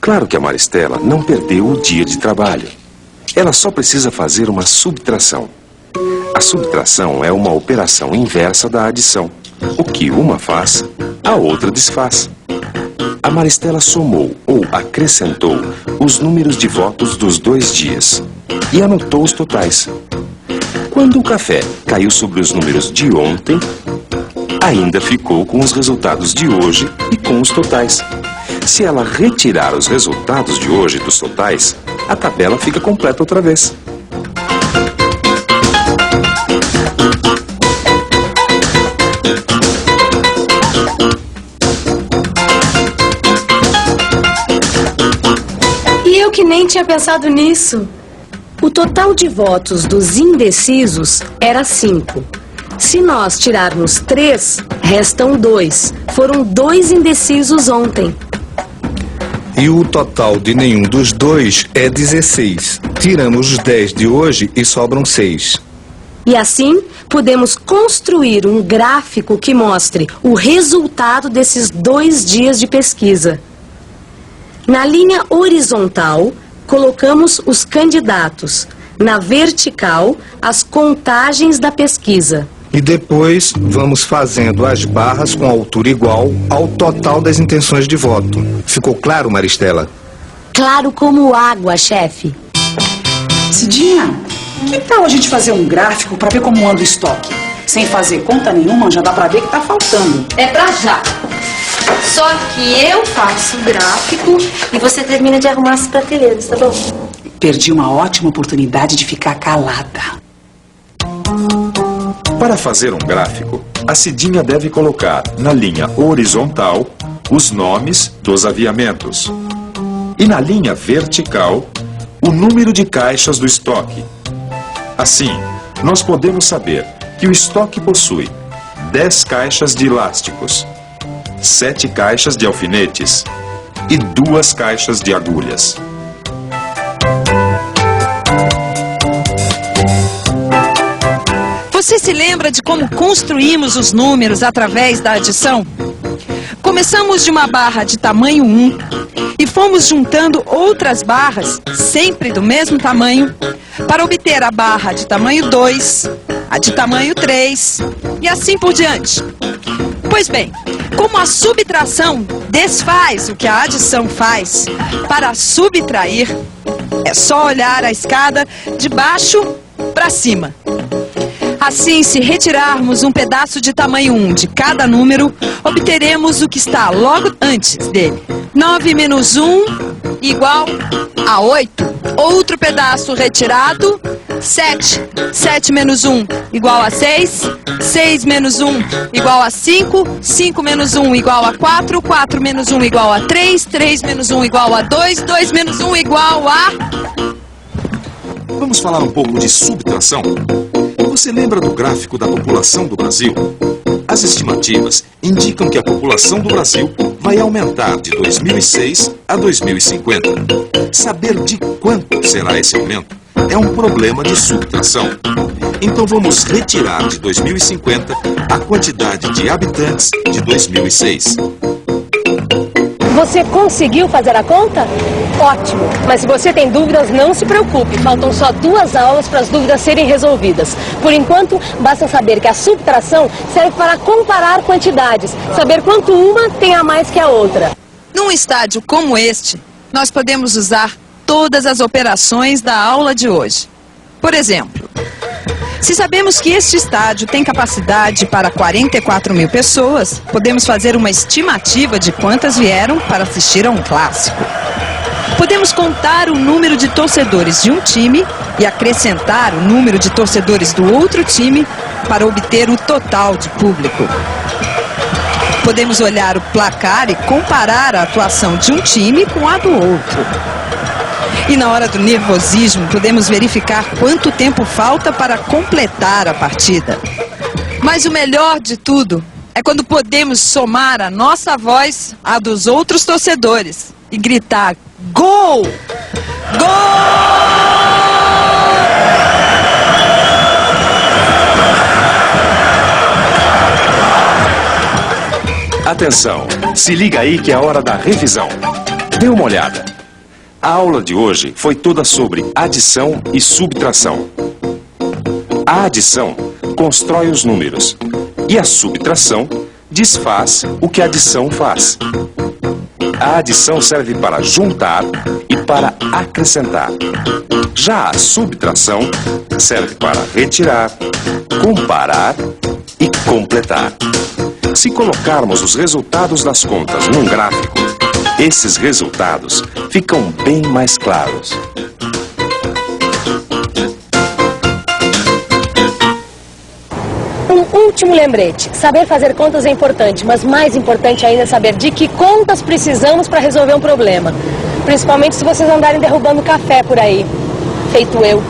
Claro que a Maristela não perdeu o dia de trabalho. Ela só precisa fazer uma subtração. A subtração é uma operação inversa da adição. O que uma faz, a outra desfaz. A Maristela somou ou acrescentou os números de votos dos 2 dias e anotou os totais. Quando o café caiu sobre os números de ontem, ainda ficou com os resultados de hoje e com os totais. Se ela retirar os resultados de hoje dos totais, a tabela fica completa outra vez. E eu que nem tinha pensado nisso. O total de votos dos indecisos era 5. Se nós tirarmos 3, restam 2. Foram 2 indecisos ontem. E o total de nenhum dos 2 é 16. Tiramos os 10 de hoje e sobram 6. E assim, podemos construir um gráfico que mostre o resultado desses 2 dias de pesquisa. Na linha horizontal, colocamos os candidatos. Na vertical, as contagens da pesquisa. E depois vamos fazendo as barras com altura igual ao total das intenções de voto. Ficou claro, Maristela? Claro como água, chefe. Cidinha, que tal a gente fazer um gráfico para ver como anda o estoque? Sem fazer conta nenhuma, já dá para ver que tá faltando. É pra já. Só que eu faço o gráfico e você termina de arrumar as prateleiras, tá bom? Perdi uma ótima oportunidade de ficar calada. Para fazer um gráfico, a Cidinha deve colocar na linha horizontal os nomes dos aviamentos e na linha vertical o número de caixas do estoque. Assim, nós podemos saber que o estoque possui 10 caixas de elásticos, 7 caixas de alfinetes e 2 caixas de agulhas. Você se lembra de como construímos os números através da adição? Começamos de uma barra de tamanho 1 e fomos juntando outras barras, sempre do mesmo tamanho, para obter a barra de tamanho 2, a de tamanho 3 e assim por diante. Pois bem, como a subtração desfaz o que a adição faz, para subtrair, é só olhar a escada de baixo para cima. Assim, se retirarmos um pedaço de tamanho 1 de cada número, obteremos o que está logo antes dele. 9 menos 1 igual a 8. Outro pedaço retirado, 7. 7 menos 1 igual a 6. 6 menos 1 igual a 5. 5 menos 1 igual a 4. 4 menos 1 igual a 3. 3 menos 1 igual a 2. 2 menos 1 igual a... Vamos falar um pouco de subtração? Você lembra do gráfico da população do Brasil? As estimativas indicam que a população do Brasil vai aumentar de 2006 a 2050. Saber de quanto será esse aumento é um problema de subtração. Então vamos retirar de 2050 a quantidade de habitantes de 2006. Você conseguiu fazer a conta? Ótimo! Mas se você tem dúvidas, não se preocupe. Faltam só 2 aulas para as dúvidas serem resolvidas. Por enquanto, basta saber que a subtração serve para comparar quantidades. Saber quanto uma tem a mais que a outra. Num estádio como este, nós podemos usar todas as operações da aula de hoje. Por exemplo, se sabemos que este estádio tem capacidade para 44 mil pessoas, podemos fazer uma estimativa de quantas vieram para assistir a um clássico. Podemos contar o número de torcedores de um time e acrescentar o número de torcedores do outro time para obter o total de público. Podemos olhar o placar e comparar a atuação de um time com a do outro. E na hora do nervosismo, podemos verificar quanto tempo falta para completar a partida. Mas o melhor de tudo é quando podemos somar a nossa voz à dos outros torcedores e gritar: gol! Gol! Atenção, se liga aí que é a hora da revisão. Dê uma olhada. A aula de hoje foi toda sobre adição e subtração. A adição constrói os números e a subtração desfaz o que a adição faz. A adição serve para juntar e para acrescentar. Já a subtração serve para retirar, comparar e completar. Se colocarmos os resultados das contas num gráfico, esses resultados ficam bem mais claros. Um último lembrete. Saber fazer contas é importante, mas mais importante ainda é saber de que contas precisamos para resolver um problema. Principalmente se vocês andarem derrubando café por aí, feito eu.